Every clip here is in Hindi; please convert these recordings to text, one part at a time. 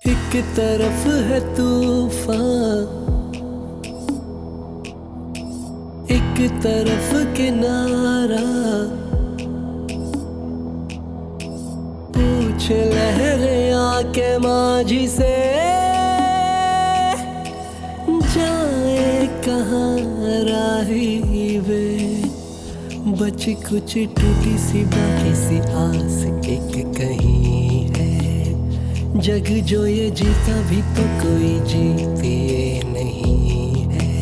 एक तरफ है तूफान, एक तरफ किनारा, पूछ लहरें आके माझी से, जाए कहाँ राही वे। बची कुछ टूटी सी बाकी सी आस एक कहीं है, जग जो ये जीता भी तो कोई जीते नहीं है।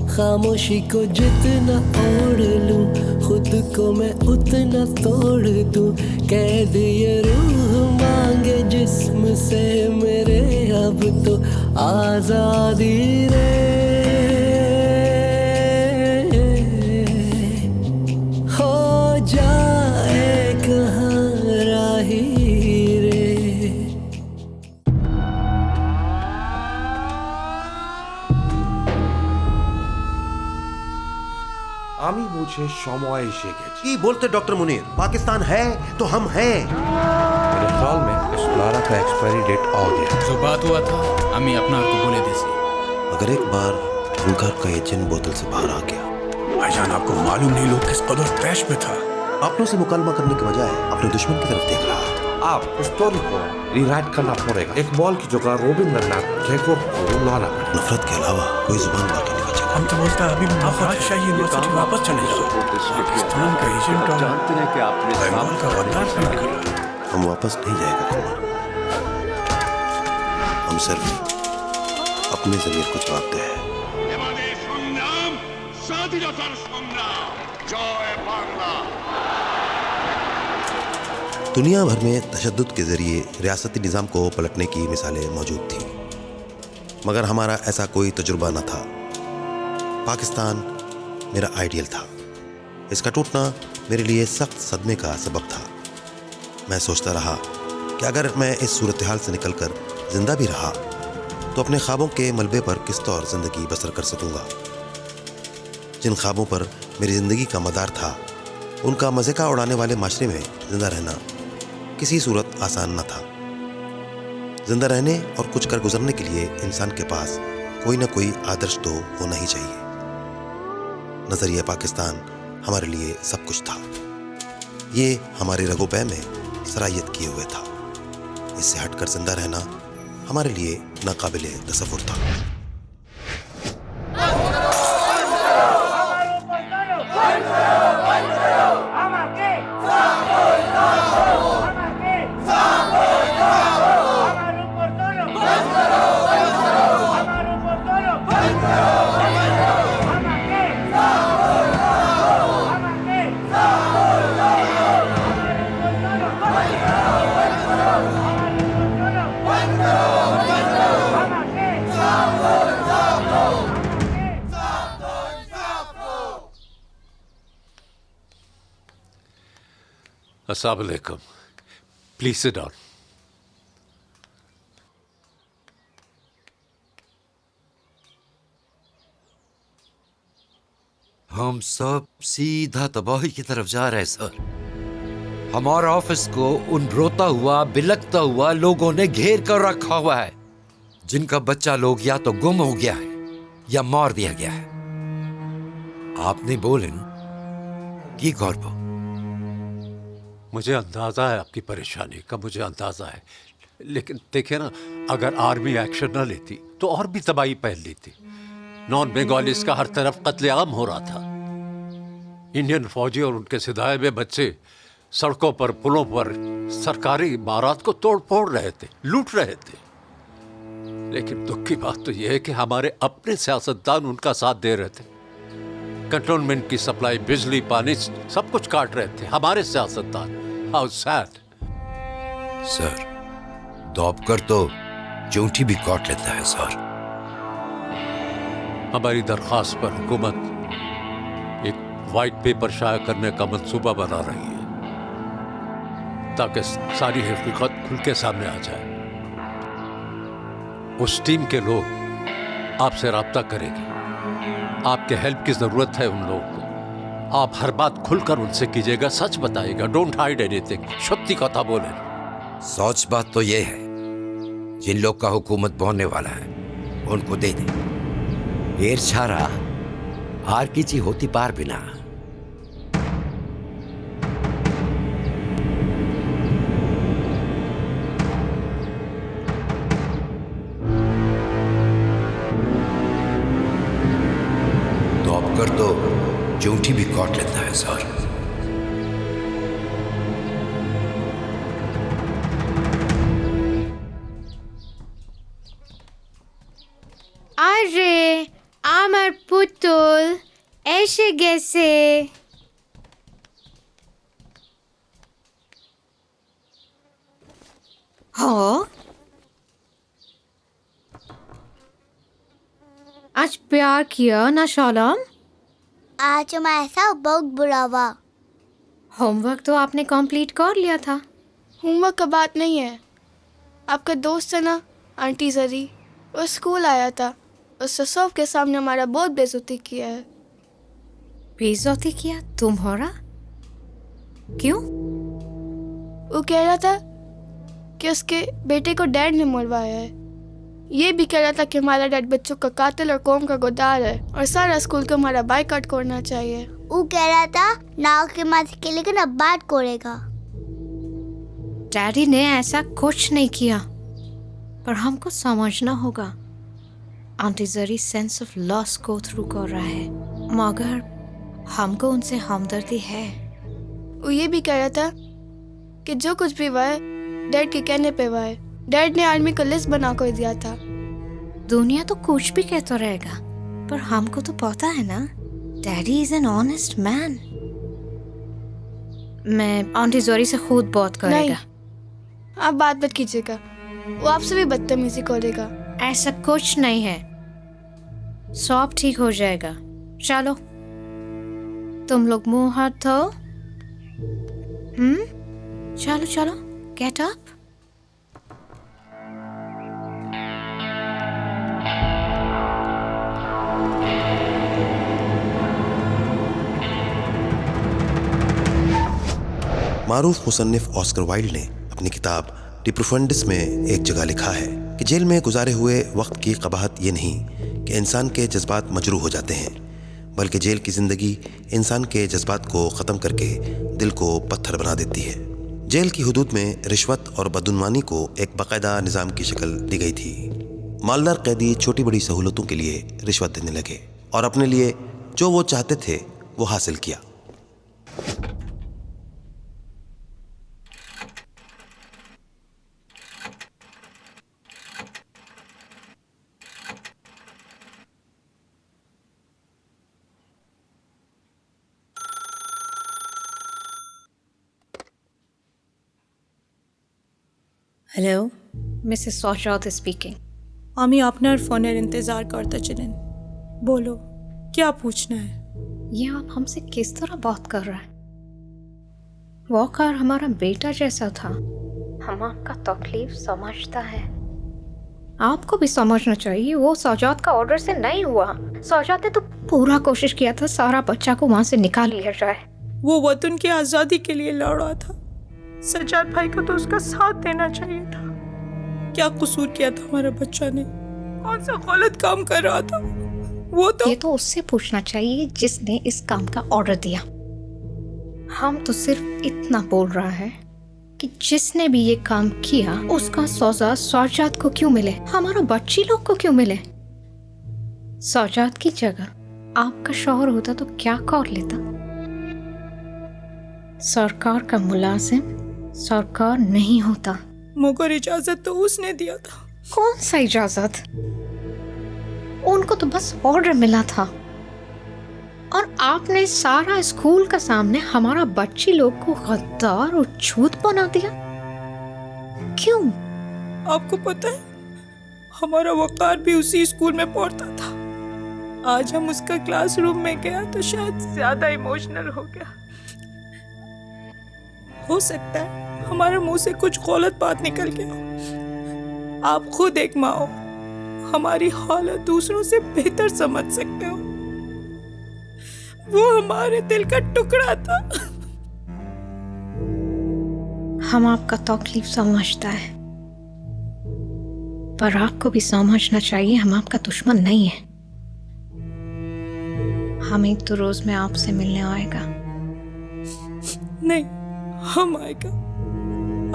खामोशी को जितना ओढ़ लूं, खुद को मैं उतना तोड़ दूं। कैद ये रूह मांगे जिस्म से मेरे, अब तो आजादी रे। আমি বুঝে সময় এসে গেছে। কি বলতে डॉक्टर मुनीर, पाकिस्तान है तो हम हैं। मेरे ख्याल में इस लारा का एक्सपायरी डेट आ गया। जो बात हुआ था আমি আপনাকে বলে দিয়েছি। अगर एक बार हुंकार का ये जिन बोतल से बाहर आ गया, भाईजान आपको मालूम नहीं लोग किस कदर क्रैश में था। अपनों से मुकालमा करने के बजाय अपने दुश्मन की तरफ देख रहा। आप स्टोरी को रीराइट करना पड़ेगा। एक बॉल की जगह रविंद्रनाथ टैगोर को लाना पड़ेगा। नफरत के अलावा कोई जुबान बाकी नहीं बचेगा। हम तो बोलता अभी शाही यूनिवर्सिटी वापस चले जाओ। पाकिस्तान का एजेंट और जानते हैं कि आपने पैमान का गद्दार नहीं कर रहा। हम वापस नहीं जाएगा कुमार, हम सिर्फ अपने जमीर को जवाब दे। दुनिया भर में तशद्दुद के जरिए रियासती निज़ाम को पलटने की मिसालें मौजूद थी, मगर हमारा ऐसा कोई तजुर्बा न था। पाकिस्तान मेरा आइडियल था। इसका टूटना मेरे लिए सख्त सदमे का सबब था। मैं सोचता रहा कि अगर मैं इस सूरत हाल से निकलकर जिंदा भी रहा तो अपने ख्वाबों के मलबे पर किस तौर ज़िंदगी बसर कर सकूंगा। जिन ख्वाबों पर मेरी ज़िंदगी का मदार था, उनका मज़े का उड़ाने वाले माशरे में ज़िंदा रहना किसी सूरत आसान न था। जिंदा रहने और कुछ कर गुजरने के लिए इंसान के पास कोई ना कोई आदर्श तो होना ही चाहिए। नजरिया पाकिस्तान हमारे लिए सब कुछ था। ये हमारे रगोपै में सरायत किए हुए था। इससे हटकर जिंदा रहना हमारे लिए नाकाबिले तसव्वुर था। अस्सलाम वालेकुम। Please sit down. हम सब सीधा तबाही की तरफ जा रहे हैं सर। हमारा ऑफिस को उन रोता हुआ बिलखता हुआ लोगों ने घेर कर रखा हुआ है, जिनका बच्चा लोग या तो गुम हो गया है या मार दिया गया है। आपने बोलन की गौरव। मुझे अंदाजा है आपकी परेशानी का, मुझे अंदाजा है, लेकिन देखिए ना, अगर आर्मी एक्शन न लेती तो और भी तबाही फैल लेती। नॉन बंगालीज का हर तरफ कत्लेआम हो रहा था। इंडियन फौजी और उनके सिधाए में बच्चे सड़कों पर, पुलों पर सरकारी इमारत को तोड़ फोड़ रहे थे, लूट रहे थे। लेकिन दुख की बात तो यह है कि हमारे अपने सियासतदान उनका साथ दे रहे थे। कंटोनमेंट की सप्लाई, बिजली, पानी सब कुछ काट रहे थे हमारे सियासतदान। How sad. सर, दौबकर तो चूंटी भी काट लेता है सर। हमारी दरख्वास्त पर हुकूमत एक वाइट पेपर शाया करने का मंसूबा बना रही है ताकि सारी हकीकत खुल के सामने आ जाए। उस टीम के लोग आपसे राब्ता करेंगे। आपके हेल्प की जरूरत है उन लोगों को। आप हर बात खुलकर उनसे कीजिएगा, सच बताइएगा। Don't hide anything. सत्य कथा बोले। सच बात तो ये है जिन लोग का हुकूमत बोने वाला है उनको दे दे। एर छारा आर कीची होती पार बिना। तो अब कर तो जूठी भी काट लेता है सर। আরে আমার পুতুল এসে গেছে। हाँ आज प्यार किया ना शालम? आज हमारा ऐसा बहुत बुरा हुआ। होमवर्क तो आपने कंप्लीट कर लिया था। होमवर्क का बात नहीं है। आपका दोस्त है ना आंटी जरी, वो स्कूल आया था, उसने सब के सामने हमारा बहुत बेइज्जती किया है। बेइज्जती किया तुम्हारा? क्यों? वो कह रहा था कि उसके बेटे को डैड ने मरवाया है। ये भी कह रहा था कि हमारा डैड बच्चों का कातिल और कौम का गुदार है और सारा स्कूल को हमारा बाइकआउट करना चाहिए। वो कह रहा था नाव के माथे के लेकिन अब बात करेगा। डैडी ने ऐसा कुछ नहीं किया, पर हमको समझना होगा। Aunty zari sense of loss को थ्रू कर रहा है, मगर हमको उनसे हमदर्दी है। वो ये भी कह रहा था कि जो कुछ भी हुआ है डैड के कहने पे हुआ है। डैड ने आर्मी का लिस्ट बना कर दिया था। दुनिया तो कुछ भी कहता रहेगा, पर हमको तो पता है ना, daddy is an honest man. मैं आंटी जोरी से खुद बात करेगा। आप बात मत कीजिएगा, वो आपसे भी बदतमीजी करेगा। ऐसा कुछ नहीं है, सब ठीक हो जाएगा। चलो तुम लोग मुंह हाथ धो। चलो चलो गेट अप। मारूफ मुसन्निफ ऑस्कर वाइल्ड ने अपनी किताब डी प्रोफंडिस में एक जगह लिखा है कि जेल में गुजारे हुए वक्त की कबाहत ये नहीं कि इंसान के जज्बात मजरूह हो जाते हैं, बल्कि जेल की ज़िंदगी इंसान के जज्बात को ख़त्म करके दिल को पत्थर बना देती है। जेल की हुदूद में रिश्वत और बदउनवानी को एक बाकायदा निज़ाम की शक्ल दी गई थी। मालदार कैदी छोटी बड़ी सहूलतों के लिए रिश्वत देने लगे और अपने लिए जो वो चाहते थे वो हासिल किया। Hello, Mrs Soujat speaking. আমি আপনার ফোনের इंतजार करते चलें। बोलो क्या पूछना है? ये आप हमसे किस तरह बात कर रहा है? वॉकर हमारा बेटा जैसा था। हम आपका तकलीफ समझता है। आपको भी समझना चाहिए, वो सौजात का ऑर्डर से नहीं हुआ। सौजात ने तो पूरा कोशिश किया था सारा बच्चा को वहां से निकाल लिया जाए। वो वतन की आज़ादी के लिए लड़ रहा था। सज्जाद भाई को तो उसका साथ देना चाहिए था। क्या कसूर किया था हमारे बच्चा ने? कौन सा गलत काम कर रहा था? वो तो ये तो उससे पूछना चाहिए जिसने इस काम का ऑर्डर दिया। हम तो सिर्फ इतना बोल रहा है कि जिसने भी ये काम किया उसका सजा सौजात को क्यों मिले, हमारा बच्ची लोग को क्यों मिले। सौजात की जगह आपका शौहर होता तो क्या कर लेता। सरकार का मुलाजिम सरकार नहीं होता। मगर इजाजत तो उसने दिया था। कौन सा इजाजत? उनको तो बस ऑर्डर मिला था और आपने सारा स्कूल का सामने हमारा बच्ची लोग को गद्दार और झूठ बना दिया। क्यों? आपको पता है हमारा वकार भी उसी स्कूल में पढ़ता था। आज हम उसका क्लासरूम में गया तो शायद ज्यादा इमोशनल हो गया। हो सकता है हमारे मुंह से कुछ गलत बात निकल गया। आप खुद एक माँ हो, हमारी हालत दूसरों से बेहतर समझ सकते हो। वो हमारे दिल का टुकड़ा था। हम आपका तकलीफ समझता है, पर आपको भी समझना चाहिए हम आपका दुश्मन नहीं है। हम एक तो रोज में आपसे मिलने आएगा। नहीं, हम आएगा,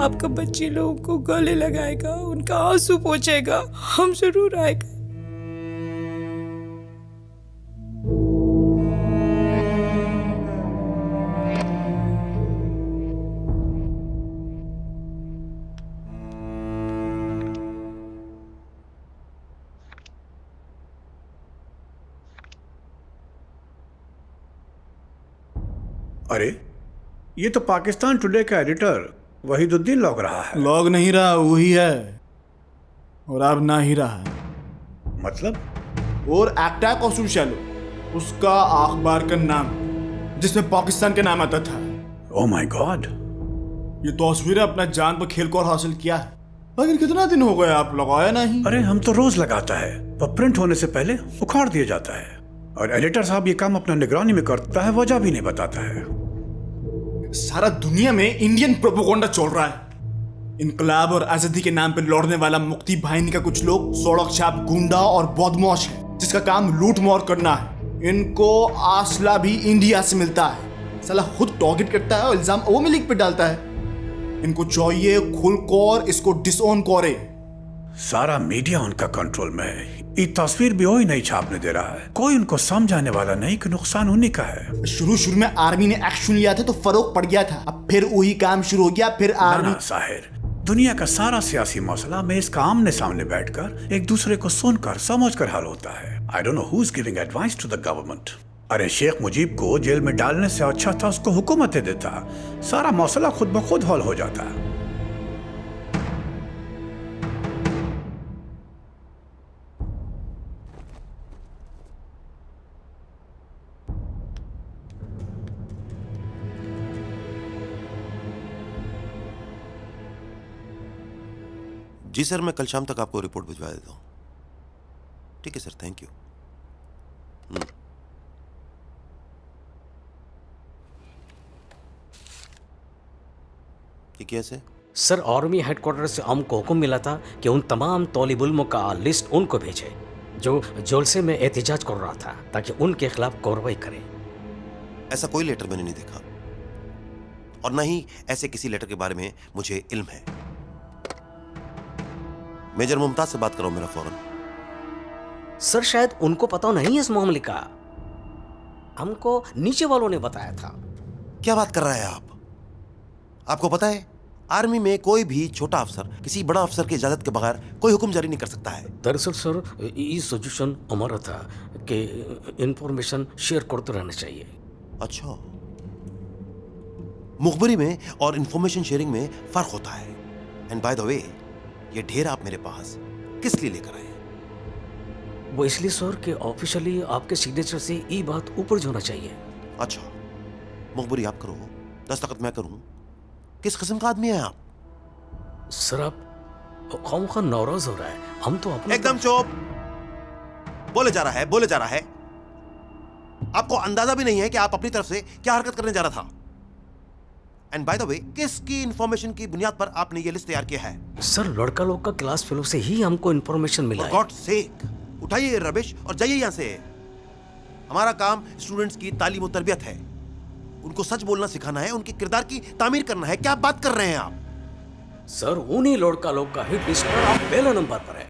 आपका बच्चे लोगों को गले लगाएगा, उनका आंसू पोंछेगा, हम जरूर आएगा। अरे ये तो पाकिस्तान टुडे का एडिटर वहीदुद्दीन लॉग रहा है। लॉग नहीं रहा, वही है, और अब ना ही रहा। मतलब? और अटैक ऑफ शैलो, उसका अखबार का नाम जिसमें पाकिस्तान का नाम आता था। ओह माय गॉड, ये तस्वीरें अपना जान पर खेल कर हासिल किया है, लेकिन कितना दिन हो गए आप लगाया नहीं। अरे हम तो रोज लगाता है, पर प्रिंट होने से पहले उखाड़ दिया जाता है, और एडिटर साहब ये काम अपना निगरानी में करता है, वजह भी नहीं बताता है। सारा दुनिया में इंडियन प्रोपोगंडा चल रहा है। इनकलाब और आजादी के नाम पर लड़ने वाला मुक्ति बाहिनी का कुछ लोग सड़क छाप गुंडा और बदमाश है, जिसका काम लूट मार करना है। इनको आसला भी इंडिया से मिलता है। साला खुद टारगेट करता है और इल्जाम अवामी लीग पे डालता है। इनको चाहिए खुलकर इसको डिसऑन करे। सारा मीडिया उनका कंट्रोल में है। ये तस्वीर भी वही नहीं छापने दे रहा है। कोई उनको समझाने वाला नहीं कि नुकसान उन्हीं का है। शुरू में आर्मी ने एक्शन लिया था तो फर्क पड़ गया था, अब फिर वही काम शुरू हो गया। फिर आर्मी साहिर, दुनिया का सारा सियासी मसला में इसका आमने सामने बैठकर एक दूसरे को सुनकर समझकर हल होता है। I don't know who is giving advice to the government. अरे शेख मुजीब को जेल में डालने से अच्छा था उसको हुकूमतें देता, सारा मसला खुद ब खुद हल हो जाता। जी सर, मैं कल शाम तक आपको रिपोर्ट भिजवा देता हूँ। ठीक है सर, थैंक यू। ये कैसे? सर, आर्मी हेडक्वार्टर से हमको हुक्म मिला था कि उन तमाम तौलिबुल्मों का लिस्ट उनको भेजे जो जोलसे में एहतजाज कर रहा था, ताकि उनके खिलाफ कार्रवाई करें। ऐसा कोई लेटर मैंने नहीं देखा, और न ही ऐसे किसी लेटर के बारे में मुझे इल्म है। मेजर मुमताज से बात करो मेरा फौरन। सर, शायद उनको पता नहीं इस मामले का, हमको नीचे वालों ने बताया था। क्या बात कर रहा है आप? आपको पता है आर्मी में कोई भी छोटा अफसर किसी बड़ा अफसर की इजाजत के बगैर कोई हुक्म जारी नहीं कर सकता है। दरअसल सर, ये सजेशन हमारा था कि इंफॉर्मेशन शेयर करते रहना चाहिए। अच्छा, मुखबरी में और इंफॉर्मेशन शेयरिंग में फर्क होता है। एंड बाय द वे, ये ढेर आप मेरे पास किस लिए लेकर आए? वो इसलिए सर कि ऑफिशियली आपके सिग्नेचर से ये बात ऊपर होना चाहिए। अच्छा, मुखबरी आप करो, दस्तखत मैं करूं। किस किस्म का आदमी है आप? सर, आप खामखा नाराज हो रहा है। हम तो अपने एकदम चुप। बोले जा रहा है, बोले जा रहा है। आपको अंदाजा भी नहीं है कि आप अपनी तरफ से क्या हरकत करने जा रहा था। एंड बाय द वे, किसकी इंफॉर्मेशन की बुनियाद पर आपने ये लिस्ट तैयार किया है? सर, लड़का लोग का क्लास फेलो से ही हमको इंफॉर्मेशन मिला है। गॉड सेक, उठाइए ये रबिश और जाइए यहां से। हमारा काम स्टूडेंट्स की तालीम और तरबियत है। उनको सच बोलना सिखाना है, उनके किरदार की तामीर करना है। क्या बात कर रहे हैं आप? सर, उन्हीं लड़का लोग का हिट लिस्ट पर आप पहले नंबर पर है।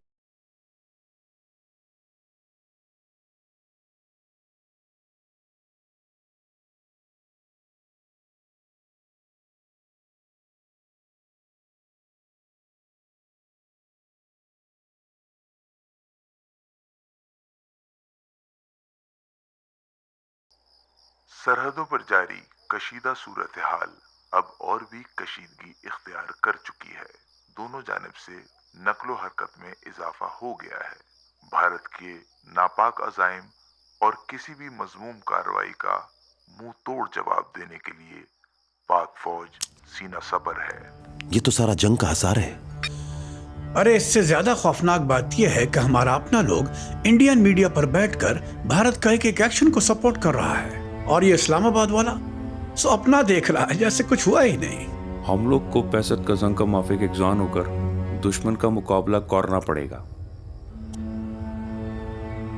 सरहदों पर जारी कशीदा सूरत हाल अब और भी कशीदगी इख्तियार कर चुकी है। दोनों जानिब से नकलो हरकत में इजाफा हो गया है। भारत के नापाक अज़ाइम और किसी भी मज़मूम कार्रवाई का मुंह तोड़ जवाब देने के लिए पाक फौज सीना सबर है। ये तो सारा जंग का असर है। अरे इससे ज्यादा खौफनाक बात यह है कि हमारा अपना लोग इंडियन मीडिया पर बैठकर भारत का एक एक्शन को सपोर्ट कर रहा है, और ये इस्लामाबाद वाला सो अपना देख रहा है जैसे कुछ हुआ ही नहीं। हम लोग को 65 का जंग का माफिक एक जान होकर दुश्मन का मुकाबला करना पड़ेगा।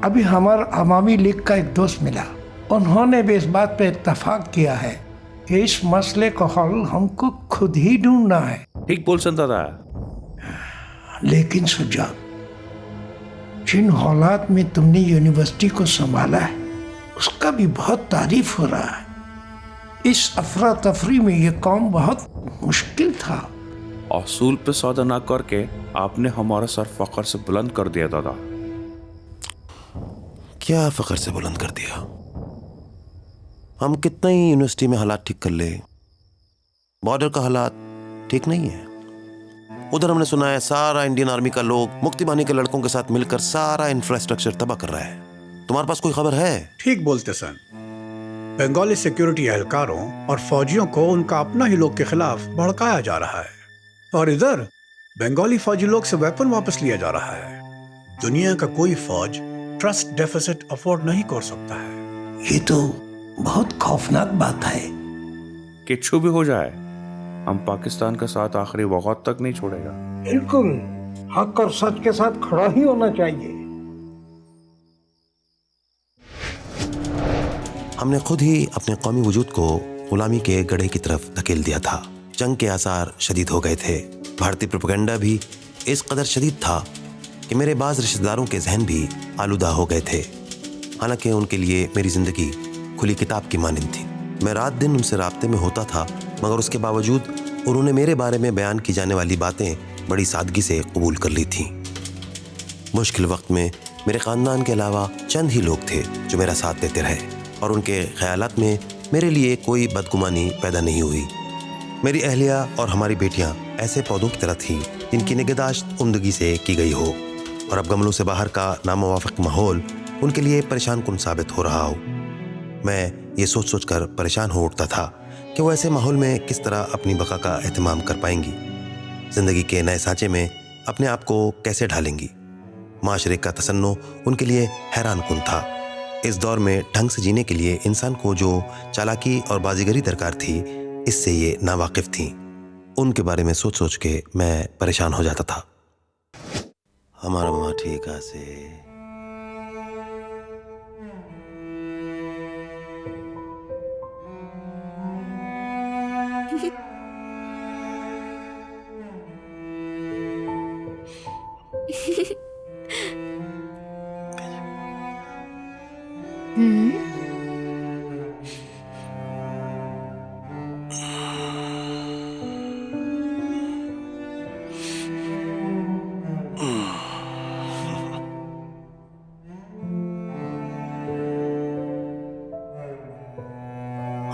अभी हमारा अवामी लीग का एक दोस्त मिला, उन्होंने भी इस बात पे इत्तेफाक किया है कि इस मसले को हल हमको खुद ही ढूंढना है। ठीक बोल सन दादा। लेकिन सुजान, जिन हालात में तुमने यूनिवर्सिटी को संभाला है उसका भी बहुत तारीफ हो रहा है। इस अफरा तफरी में ये काम बहुत मुश्किल था। असूल पे सौदा ना करके आपने हमारा सर फख्र से बुलंद कर दिया दादा। क्या फख्र से बुलंद कर दिया? हम कितना ही यूनिवर्सिटी में हालात ठीक कर ले, बॉर्डर का हालात ठीक नहीं है। उधर हमने सुना है सारा इंडियन आर्मी का लोग मुक्ति बाहिनी के लड़कों के साथ मिलकर सारा इंफ्रास्ट्रक्चर तबाह कर रहा है। तुम्हारे पास कोई खबर है? ठीक बोलते सन। बंगाली सिक्योरिटी एहलकारों और फौजियों को उनका अपना ही लोग के खिलाफ भड़काया जा रहा है, और इधर बंगाली फौजी लोग से वेपन वापस लिया जा रहा है। दुनिया का कोई फौज ट्रस्ट डेफिसिट अफोर्ड नहीं कर सकता है। ये तो बहुत खौफनाक बात है। किच्छु भी हो जाए, हम पाकिस्तान का साथ आखिरी वक्त तक नहीं छोड़ेगा। बिल्कुल, हक और सच के साथ खड़ा ही होना चाहिए। हमने खुद ही अपने कौमी वजूद को गुलामी के गड्ढे की तरफ धकेल दिया था। जंग के आसार शदीद हो गए थे। भारतीय प्रोपेगेंडा भी इस कदर शदीद था कि मेरे बाज रिश्तेदारों के जहन भी आलूदा हो गए थे। हालांकि उनके लिए मेरी जिंदगी खुली किताब की मानिंद थी। मैं रात दिन उनसे राब्ते में होता था, मगर उसके बावजूद उन्होंने मेरे बारे में बयान की जाने वाली बातें बड़ी सादगी से कबूल कर ली थीं। मुश्किल वक्त में मेरे ख़ानदान के अलावा चंद ही लोग थे जो मेरा साथ देते रहे, और उनके ख्यालात में मेरे लिए कोई बदगुमानी पैदा नहीं हुई। मेरी अहलिया और हमारी बेटियां ऐसे पौधों की तरह थीं जिनकी निगहदाश्त उम्दगी से की गई हो, और अब गमलों से बाहर का नामुवाफिक माहौल उनके लिए परेशान कुन साबित हो रहा हो। मैं ये सोच सोच कर परेशान हो उठता था कि वो ऐसे माहौल में किस तरह अपनी बका का एहतमाम कर पाएंगी, ज़िंदगी के नए सांचे में अपने आप को कैसे ढालेंगी। माशरे का तसन्नो उनके लिए हैरान कुन था। इस दौर में ढंग से जीने के लिए इंसान को जो चालाकी और बाजीगरी दरकार थी, इससे ये नावाकिफ थीं। उनके बारे में सोच सोच के मैं परेशान हो जाता था। हमारा माँ ठीक से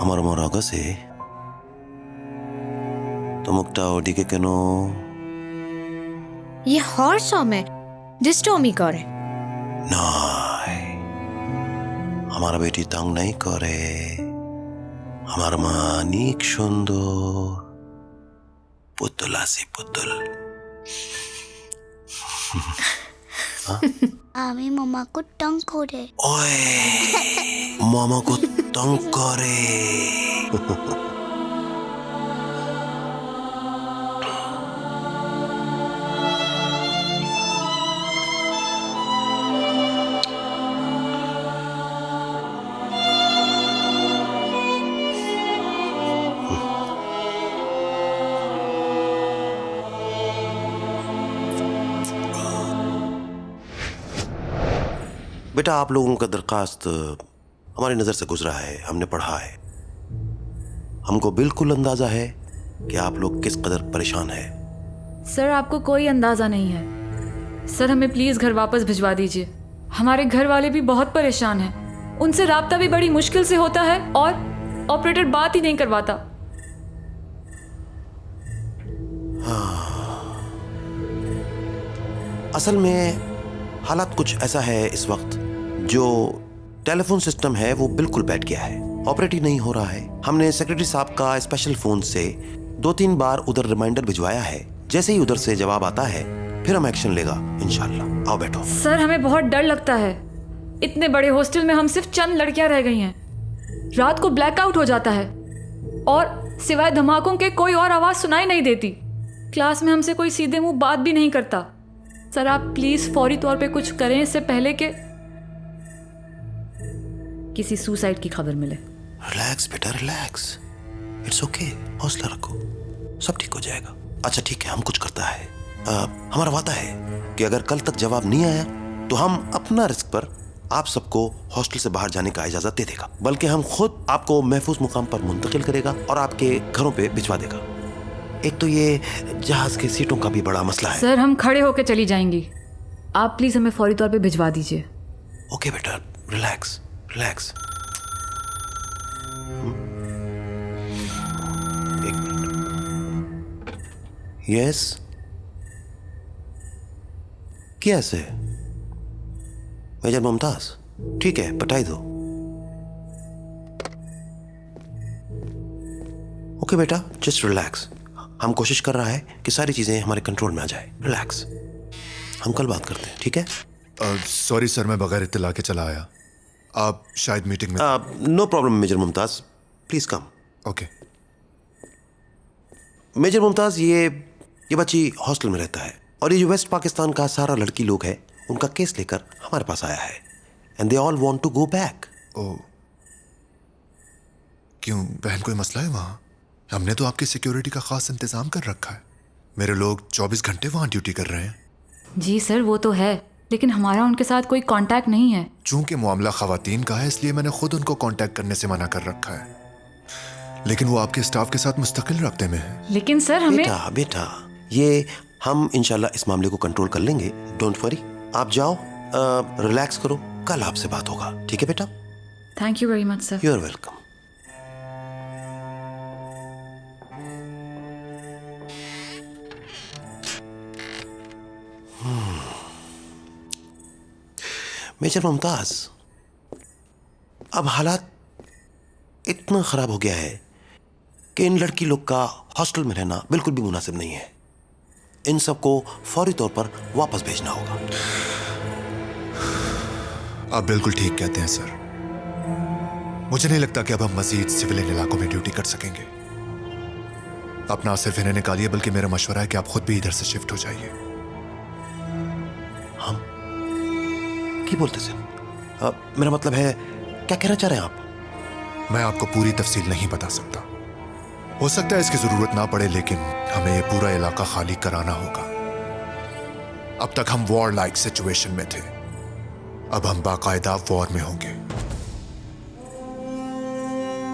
আমার মর আগছে তোমকটা ওদিকে কেন? ये हॉर्स में डिस्टर्मी करे নাই, আমার বেটি তাং নাই করে। আমার মা অনেক সুন্দর, পুতুল আছে পুতুল। আমি মামাকে টং করে। ওই মামাকে টং করে। बेटा, आप लोगों का दरखास्त हमारी नज़र से गुजरा है, हमने पढ़ा है। हमको बिल्कुल अंदाज़ा है कि आप लोग किस कदर परेशान हैं। सर, आपको कोई अंदाज़ा नहीं है। सर, हमें प्लीज़ घर वापस भिजवा दीजिए। हमारे घर वाले भी बहुत परेशान हैं। उनसे राब्ता भी बड़ी मुश्किल से होता है और ऑपरेटर बात ही नहीं करवाता। असल में हालात कुछ ऐसा है इस वक्त, जो टेलीफोन सिस्टम है वो बिल्कुल बैठ गया है, ऑपरेट ही नहीं हो रहा है। हमने सेक्रेटरी साहब का स्पेशल फोन से 2-3 बार उधर रिमाइंडर भिजवाया है। जैसे ही उधर से जवाब आता है फिर हम एक्शन लेगा इंशाल्लाह। आओ बैठो। सर, हमें बहुत डर लगता है। इतने बड़े हॉस्टल में हम सिर्फ चंद लड़कियां रह गई हैं। रात को ब्लैकआउट हो जाता है और सिवाय धमाकों के कोई और आवाज सुनाई नहीं देती। क्लास में हमसे कोई सीधे मुंह बात भी नहीं करता। सर आप प्लीज फौरी तौर पे कुछ करें इससे पहले कि किसी सुसाइड की खबर मिले। रिलैक्स बेटा रिलैक्स, इट्स ओके, हौसला रखो, सब ठीक हो जाएगा। अच्छा ठीक है, हम कुछ करता है। हमारा वादा है कि अगर कल तक जवाब नहीं आया तो हम अपना रिस्क पर आप सबको हॉस्टल से बाहर जाने का इजाजत दे देगा, बल्कि हम खुद आपको महफूज मुकाम पर मुंतकिल करेगा और आपके घरों पे भिजवा देगा। एक तो ये जहाज के सीटों का भी बड़ा मसला है। सर हम खड़े होकर चली जाएंगी, आप प्लीज हमें फौरी तौर पे भिजवा दीजिए। ओके बेटा रिलैक्स रिलैक्स। एक मिनट। यस कैसे मेजर मुमताज? ठीक है पटाई दो। ओके बेटा जस्ट रिलैक्स, हम कोशिश कर रहा है कि सारी चीजें हमारे कंट्रोल में आ जाए। रिलैक्स, हम कल बात करते हैं, ठीक है? सॉरी सर, मैं बगैर इत्तला के चला आया, आप शायद मीटिंग में। No problem major Mumtaz, please come. Okay. Major Mumtaz, ये बच्ची हॉस्टल में रहता है और ये जो वेस्ट पाकिस्तान का सारा लड़की लोग है उनका केस लेकर हमारे पास आया है and they all want to go back. Oh, क्यों बहन, कोई मसला है वहाँ? हमने तो आपकी सिक्योरिटी का खास इंतजाम कर रखा है, मेरे लोग 24 घंटे वहाँ ड्यूटी कर रहे हैं। जी सर वो तो है, लेकिन हमारा उनके साथ कोई कांटेक्ट नहीं है। चूंकि मामला खवातीन का है इसलिए मैंने खुद उनको कांटेक्ट करने से मना कर रखा है, लेकिन वो आपके स्टाफ के साथ मुस्तकिल रब्ते में है। लेकिन सर हमें बेटा ये हम इंशाल्लाह इस मामले को कंट्रोल कर लेंगे, डोंट वरी। आप जाओ, रिलैक्स करो, कल आपसे बात होगा, ठीक है बेटा? Thank you very much sir. You are welcome. Major Mumtaz, अब हालात इतना खराब हो गया है कि इन लड़की लोग का हॉस्टल में रहना बिल्कुल भी मुनासिब नहीं है। इन सबको फौरी तौर पर वापस भेजना होगा। आप बिल्कुल ठीक कहते हैं सर, मुझे नहीं लगता कि अब हम मजीद सिविलियन इलाकों में ड्यूटी कर सकेंगे। आप ना सिर्फ इन्हें निकालिए बल्कि मेरा मशवरा है कि आप खुद भी इधर से शिफ्ट हो जाइए। हम क्या बोलते सर? मेरा मतलब है, क्या कहना चाह रहे हैं आप? मैं आपको पूरी तफसील नहीं बता सकता, हो सकता है इसकी जरूरत ना पड़े, लेकिन हमें यह पूरा इलाका खाली कराना होगा। अब तक हम वॉर लाइक सिचुएशन में थे, अब हम बाकायदा वॉर में होंगे।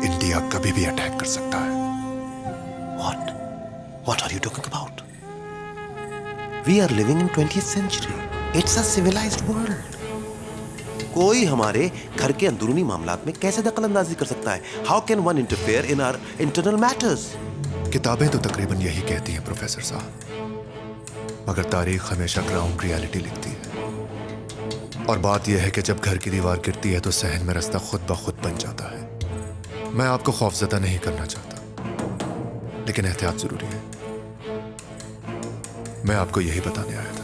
इंडिया कभी भी अटैक कर सकता है। What are you talking about? We are living in 20th century. It's a civilized world. कोई हमारे घर के अंदरूनी मामलात में कैसे दखल अंदाजी कर सकता है? How can one interfere in our internal matters? किताबें तो तकरीबन यही कहती हैं प्रोफेसर साहब, मगर तारीख हमेशा ग्राउंड रियलिटी लिखती है। और बात यह है कि जब घर की दीवार गिरती है तो सहन में रास्ता खुद ब खुद बन जाता है। मैं आपको खौफजदा नहीं करना चाहता, लेकिन एहतियात जरूरी है। मैं आपको यही बताने आया था।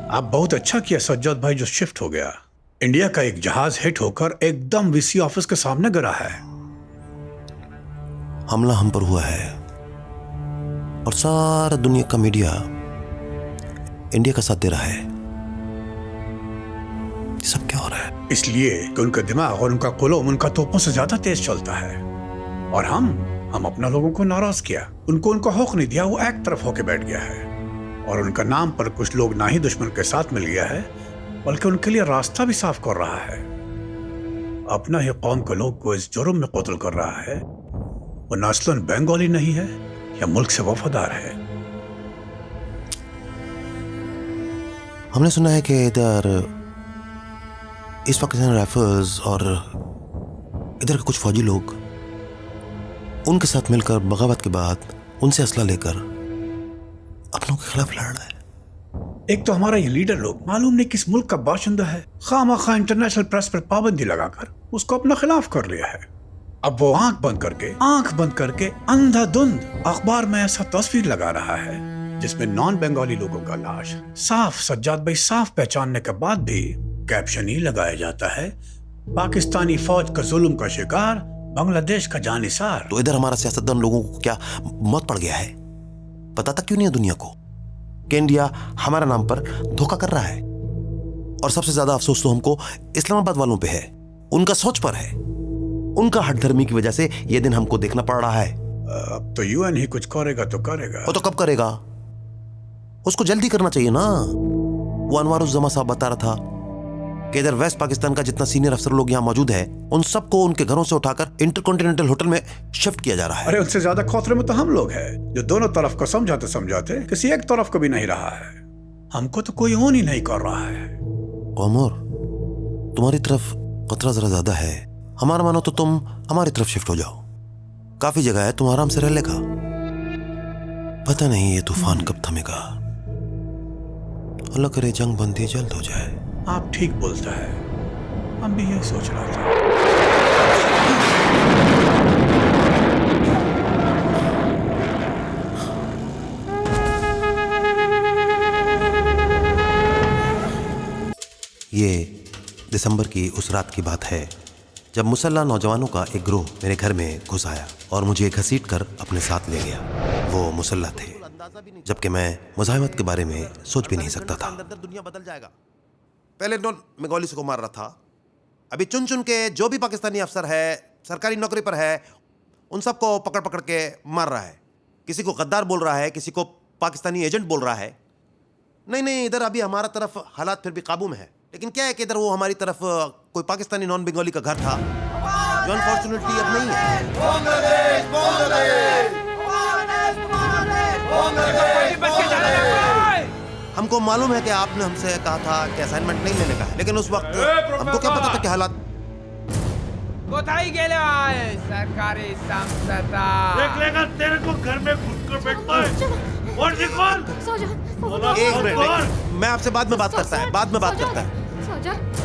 आप बहुत अच्छा किया सज्जाद भाई जो शिफ्ट हो गया। इंडिया का एक जहाज हिट होकर एकदम वीसी ऑफिस के सामने गिरा है। हमला हम पर हुआ है और सारा दुनिया का मीडिया इंडिया का साथ दे रहा है। सब क्या हो रहा है? इसलिए कि उनका दिमाग और उनका कुलूम उनका तोपों से ज्यादा तेज चलता है। और हम अपना लोगों को नाराज किया, उनको उनका हक नहीं दिया, वो एक तरफ होके बैठ गया है। और उनका नाम पर कुछ लोग ना ही दुश्मन के साथ मिल गया है, बल्कि उनके लिए रास्ता भी साफ कर रहा है। अपना ही कौम के लोग को इस जुर्म में कत्ल कर रहा है। वो नस्लन बंगाली नहीं है या मुल्क से वफादार है। हमने सुना है कि इधर इस पाकिस्तान राइफल्स और इधर के कुछ फौजी लोग उनके साथ मिलकर बगावत के बाद उनसे असला लेकर अपनों के खिलाफ लड़ रहा है। एक तो हमारा ये लीडर लोग मालूम नहीं किस मुल्क का बाशिंदा है, खामखा इंटरनेशनल प्रेस पर पाबंदी लगाकर उसको अपना खिलाफ कर लिया है। अब वो आंख बंद करके अंधाधुंध अखबार में ऐसा तस्वीर लगा रहा है जिसमें नॉन बंगाली लोगों का लाश साफ, सज्जाद भाई साफ पहचानने के बाद भी कैप्शन ही लगाया जाता है, पाकिस्तानी फौज का जुल्म का शिकार, बांग्लादेश का जानिसार। तो इधर हमारा सियासतदान लोगों को क्या मौत पड़ गया है? बताता क्यों नहीं है दुनिया को कि इंडिया हमारे नाम पर धोखा कर रहा है? और सबसे ज्यादा अफसोस तो हमको इस्लामाबाद वालों पे है, उनका सोच पर है, उनका हठधर्मी की वजह से ये दिन हमको देखना पड़ रहा है। अब तो यूएन ही कुछ करेगा तो करेगा। वो तो कब करेगा? उसको जल्दी करना चाहिए ना। वो अनवारुज्जमा साहब बता रहा था कि इधर वेस्ट पाकिस्तान का जितना सीनियर अफसर लोग यहाँ मौजूद है उन सबको उनके घरों से उठाकर इंटरकॉन्टिनेंटल होटल में शिफ्ट किया जा रहा है। अरे उनसे ज्यादा खौफरे में तो हम लोग हैं जो दोनों तरफ को समझाते समझाते किसी एक तरफ को भी नहीं रहा है। हमको तो कोई ऑन ही नहीं कर रहा है। ओमर, तुम्हारी तरफ खतरा जरा ज्यादा है। हमारा मानो तो तुम हमारी तरफ शिफ्ट हो जाओ, काफी जगह है, तुम आराम से रह लेगा। पता नहीं ये तूफान कब थमेगा। अल्लाह करे जंग बंदी जल्द हो जाए। आप ठीक बोलता है, हम भी यही सोच रहा था। ये दिसंबर की उस रात की बात है जब मुसल्ला नौजवानों का एक ग्रोह मेरे घर में घुस आया और मुझे घसीटकर अपने साथ ले गया। वो मुसल्ला थे, जबकि मैं मुजाहिमत के बारे में सोच भी नहीं सकता था। दुनिया बदल जाएगा। पहले नॉन बंगाली को मार रहा था, अभी चुन चुन के जो भी पाकिस्तानी अफसर है, सरकारी नौकरी पर है, उन सबको पकड़ पकड़ के मार रहा है। किसी को गद्दार बोल रहा है, किसी को पाकिस्तानी एजेंट बोल रहा है। नहीं, इधर अभी हमारा तरफ हालात फिर भी काबू में है, लेकिन क्या है कि इधर वो हमारी तरफ कोई पाकिस्तानी नॉन बंगाली का घर था जो अनफॉर्चुनेटली अब नहीं है। हमको मालूम है कि आपने हमसे कहा था कि असाइनमेंट नहीं लेने का है, लेकिन उस वक्त हमको क्या पता था कि हालात कोথায় গেলে आए सरकारी संस्था देख लेगा तेरे को घर में घुस कर बैठता है। और निकल एक मिनट, मैं आपसे बाद में बात करता है, बाद में बात करता है।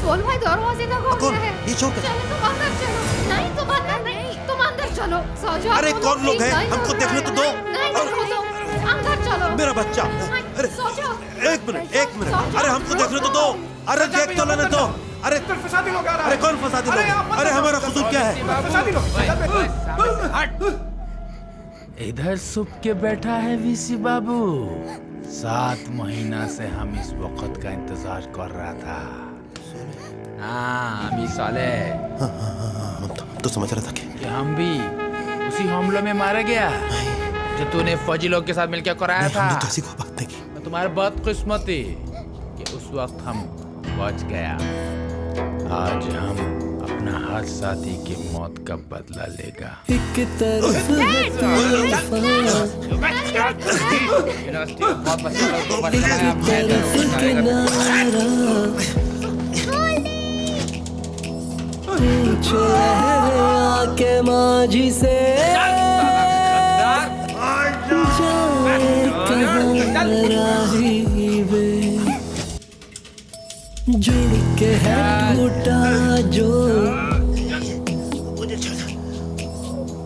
बोल भाई दरवाजे तक हो गया है। ये छोड़ चलो तुम अंदर चलो। नहीं तुम अंदर नहीं, तुम अंदर चलो। सौजा अरे कौन लोग हैं? हमको देखने तो दो। अंदर चलो। मेरा बच्चा। अरे एक मिनट, अरे हमको देखने तो दो। अरे देख तो लेने दो। अरे फसादी लोग आ रहा है। अरे कौन फसादी लोग? अरे हमारा खुद क्या है? इधर सुप के बैठा है वीसी बाबू। 7 महीना से हम इस वक्त का इंतजार कर रहा था। हाँ अभी साले तो समझ रहा था कि हम भी उसी हमलों में मारा गया जो तूने फौजी लोग के साथ मिलकर कराया था। तो ऐसी कोई बात नहीं की। तुम्हारी बदकिस्मती कि उस वक्त हम बच गया। आज हम अपना हर साथी की मौत का बदला लेगा। एक तरफ है किनारा पूछ लहरें आके माझी से जाए कहाँ राही वे जुड़ के है टूटा जो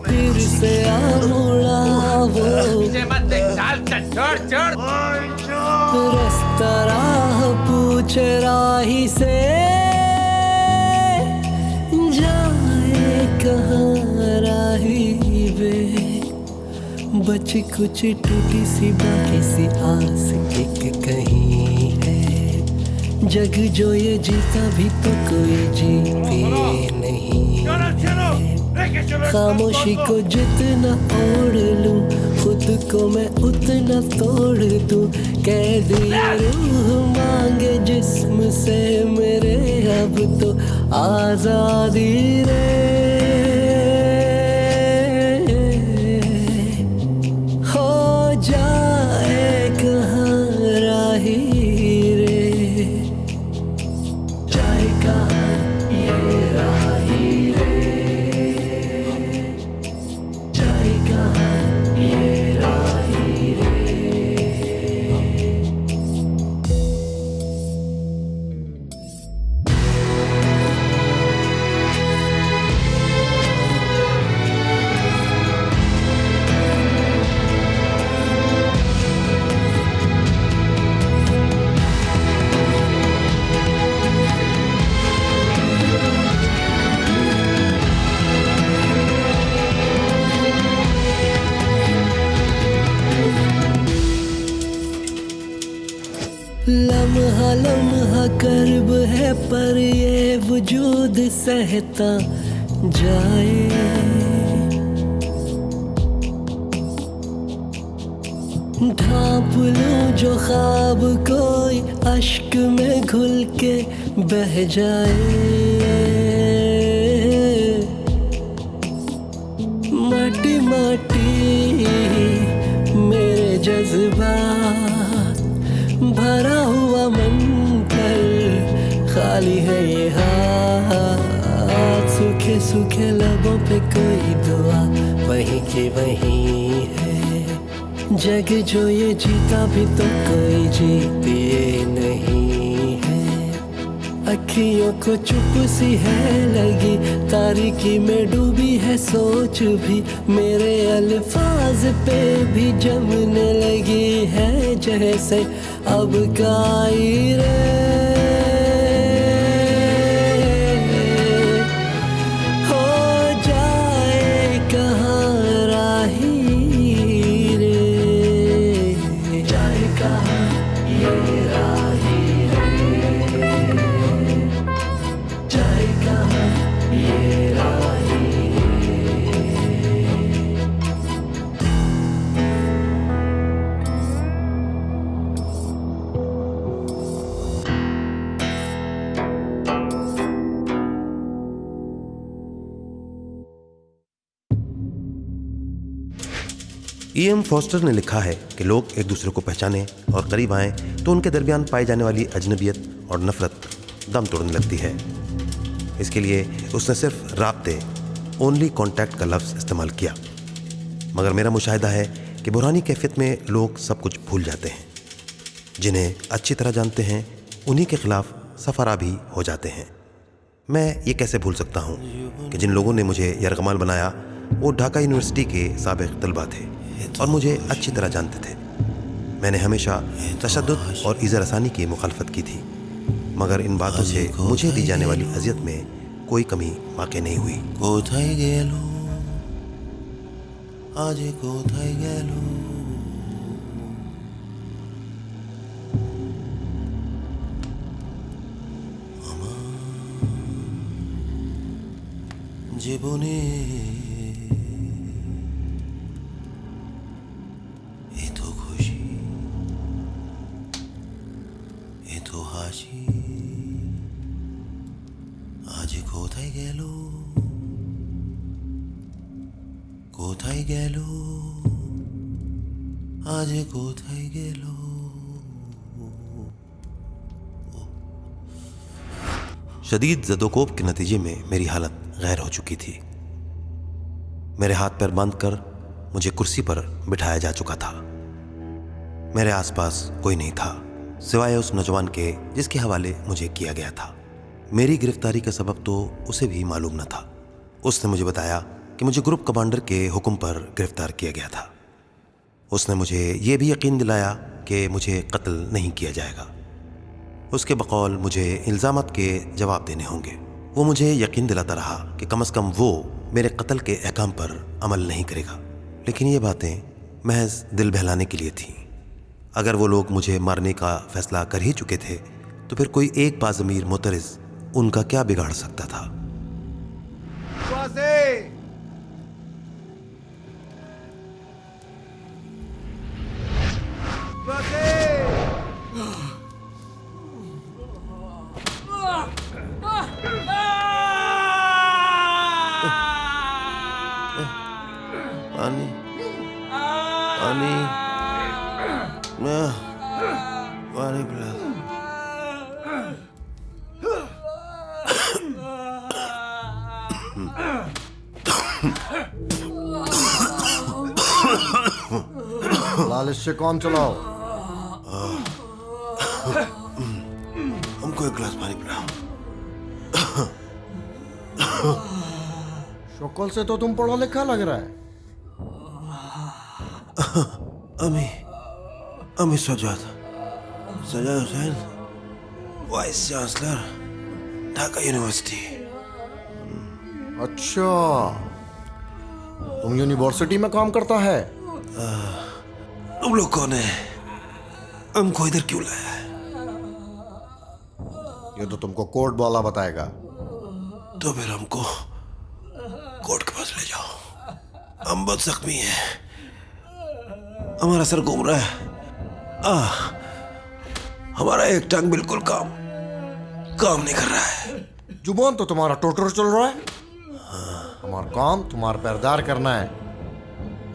फिर से आ मुड़ा वो रास्ता राह पूछ राही से जाए कहाँ राही वे बची कुछ टूटी सी बाकी सी आस एक कहीं है। जग जो ये जीता भी तो कोई जीते नहीं। खामोशी को जितना ओढ़ लूं खुद को मैं उतना तोड़ दूं। कैद ये रूह मांगे जिस्म से मेरे अब तो आजादी रे। हो जाए कहाँ राही लम्हा लम्हा कर्ब है पर ये वजूद सहता जाए। ढांप लूं जो ख्वाब कोई अश्क में घुल के बह जाए। माटी माटी मेरे जज्बात, भरा हुआ मन पर खाली है ये हाथ। सूखे सूखे लबों पे कोई दुआ वहीं की वहीं है। जग जो ये जीता भी तो कोई जीते नहीं है। अखियों को चुप सी है लगी, तारीकी में डूबी है सोच भी। मेरे अल्फाज पे भी जमने लगी है जैसे अब गाई रे। हो जाए कहाँ राही E.M. फॉस्टर ने लिखा है कि लोग एक दूसरे को पहचाने और करीब आएं तो उनके दरमियान पाई जाने वाली अजनबियत और नफरत दम तोड़ने लगती है। इसके लिए उसने सिर्फ राब्ते, ओनली कॉन्टैक्ट का लफ्ज़ इस्तेमाल किया। मगर मेरा मुशाहिदा है कि बुरानी कैफियत में लोग सब कुछ भूल जाते हैं। जिन्हें अच्छी तरह जानते हैं उन्हीं के खिलाफ सफारा भी हो जाते हैं। मैं ये कैसे भूल सकता हूँ कि जिन लोगों ने मुझे यरगमाल बनाया वो ढाका यूनिवर्सिटी के साबिक़ तलबा थे और मुझे अच्छी तरह जानते थे। मैंने हमेशा तशद्दुद और इज़्ज़त रसानी की मुखालफत की थी, मगर इन बातों से मुझे दी जाने वाली अजियत में कोई कमी वाक़ई नहीं हुई। कोथाई गेलो आज कोथाई गेलो জীবনে এত খুশি এত হাসি আজ কোথায় গেল কোথায় গেল আজ কোথায় গেল। शदीद ज़दोकोब के नतीजे में मेरी हालत गैर हो चुकी थी। मेरे हाथ पैर बांधकर मुझे कुर्सी पर बिठाया जा चुका था। मेरे आसपास कोई नहीं था सिवाय उस नौजवान के जिसके हवाले मुझे किया गया था। मेरी गिरफ्तारी का सबब तो उसे भी मालूम न था। उसने मुझे बताया कि मुझे ग्रुप कमांडर के हुक्म पर गिरफ्तार किया गया था। उसने मुझे ये भी यकीन दिलाया कि मुझे कत्ल नहीं किया जाएगा। उसके बकौल मुझे इल्ज़ामात के जवाब देने होंगे। वो मुझे यकीन दिलाता रहा कि कम से कम वो मेरे कत्ल के अहकाम पर अमल नहीं करेगा। लेकिन ये बातें महज दिल बहलाने के लिए थीं। अगर वो लोग मुझे मारने का फैसला कर ही चुके थे तो फिर कोई एक बाज़मीर मुतरिज़ उनका क्या बिगाड़ सकता था। पानी पानी पानी पिला। लालिश से काम चलाओ। हमको एक गिलास पानी पिलाओ। शक्ल से तो तुम पढ़ा लिखा लग रहा है। Ami Sajjad Hussain, vice chancellor, Dhaka university. अच्छा, तुम यूनिवर्सिटी में काम करता है? तुम लोग कौन है? हमको इधर क्यों लाया है? ये तो तुमको कोर्ट वाला बताएगा। तो फिर हमको कोर्ट के पास ले जाओ। हम बहुत जख्मी हैं, हमारा सर घूम रहा है, हमारा एक टांग बिल्कुल काम नहीं कर रहा है। जुबान तो तुम्हारा टोटर चल रहा है। हमारा काम तुम्हारा पैरदार करना है।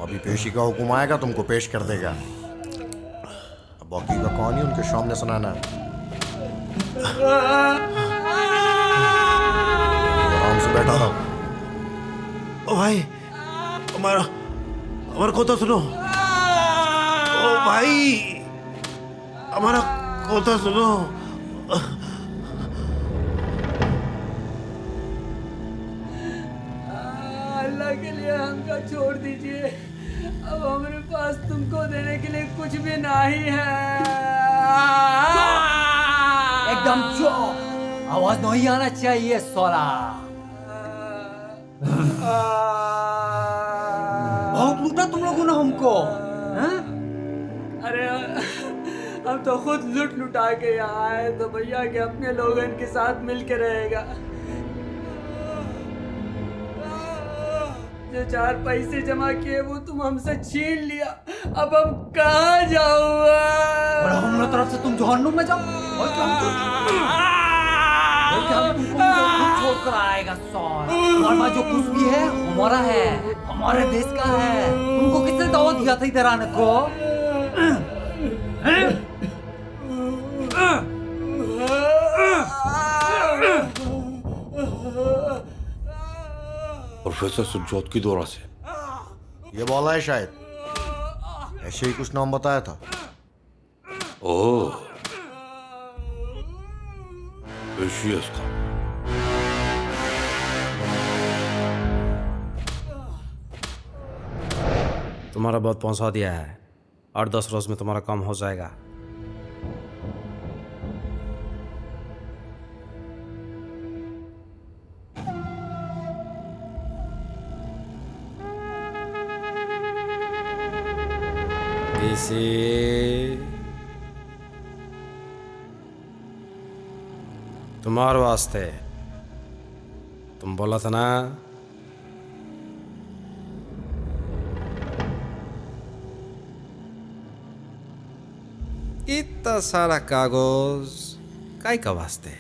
अभी पेशी का हुक्म आएगा, तुमको पेश कर देगा। अब बाकी का कहानी उनके सामने सुनाना है। आराम से बैठा रहो। ओ भाई, हमारा कोता सुनो। ओ भाई, हमारा कोता सुनो। अल्लाह के लिए हमको छोड़ दीजिए। अब हमारे पास तुमको देने के लिए कुछ भी नहीं है। एकदम चुप, आवाज नहीं आना चाहिए सोला। बहुत लूटा तुम लोगों ने हमको। अरे हम तो खुद लुटा के यहाँ आए, तो भैया के अपने लोगों के साथ मिल के रहेगा। जो 4 पैसे जमा किए वो तुम हमसे छीन लिया। अब हम कहाँ जाऊँगा? हमारे तरफ से तुम जहन्नुम में जाओ। और क्या हम तुमको छोड़ कर आएगा सौर। हमारे पास जो कुछ भी है हमारा है, हमारे देश का है। तुमको किसने दावत दिया था इधर आने को? प्रोफेसर सुरजोत की दौरा से ये बोला है शायद, ऐसे ही कुछ नाम बताया था। ओह, एशियस का। तुम्हारा बहुत पहुंचा दिया है। 8-10 रोज में तुम्हारा काम हो जाएगा। तुम्हारे वास्ते तुम बोला था ना। इतना सारा कागज काय का वास्ते?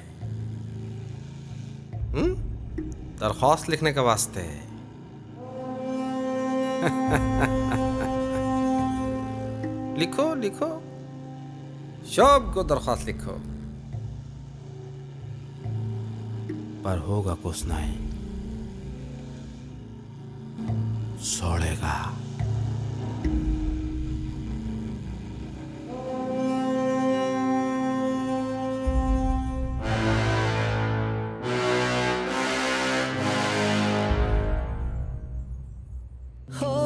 दरख्वास्त लिखने का वास्ते। लिखो लिखो, सबको दरख्वास्त लिखो, पर होगा कुछ नहीं, सड़ेगा। हो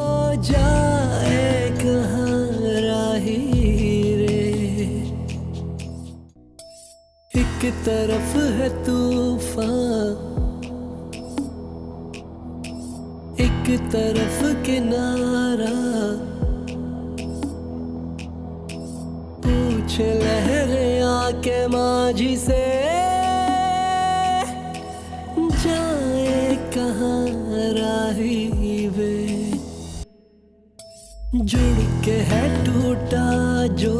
जाए कहाँ राही रे, एक तरफ है तूफान, एक तरफ किनारा। पूछ लहरें आके माझी से, जाए कहाँ राही वे। जुड़ के है टूटा जो,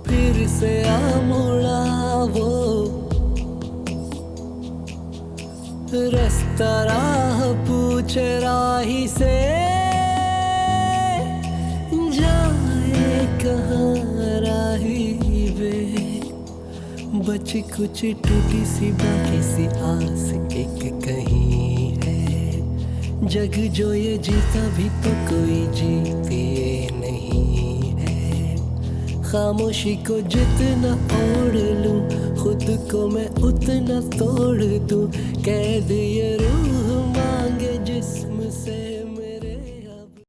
फिर से आ मुड़ा वो। रास्ता राह पूछे राही से, जाए कहाँ राही वे। बची कुछ टूटी सी बाकी सी आस एक कहीं है। जग जो ये जीता भी तो कोई जीते नहीं है। खामोशी को जितना ओढ़ लूं, खुद को मैं उतना तोड़ दूं। कैद ये रूह मांगे जिस्म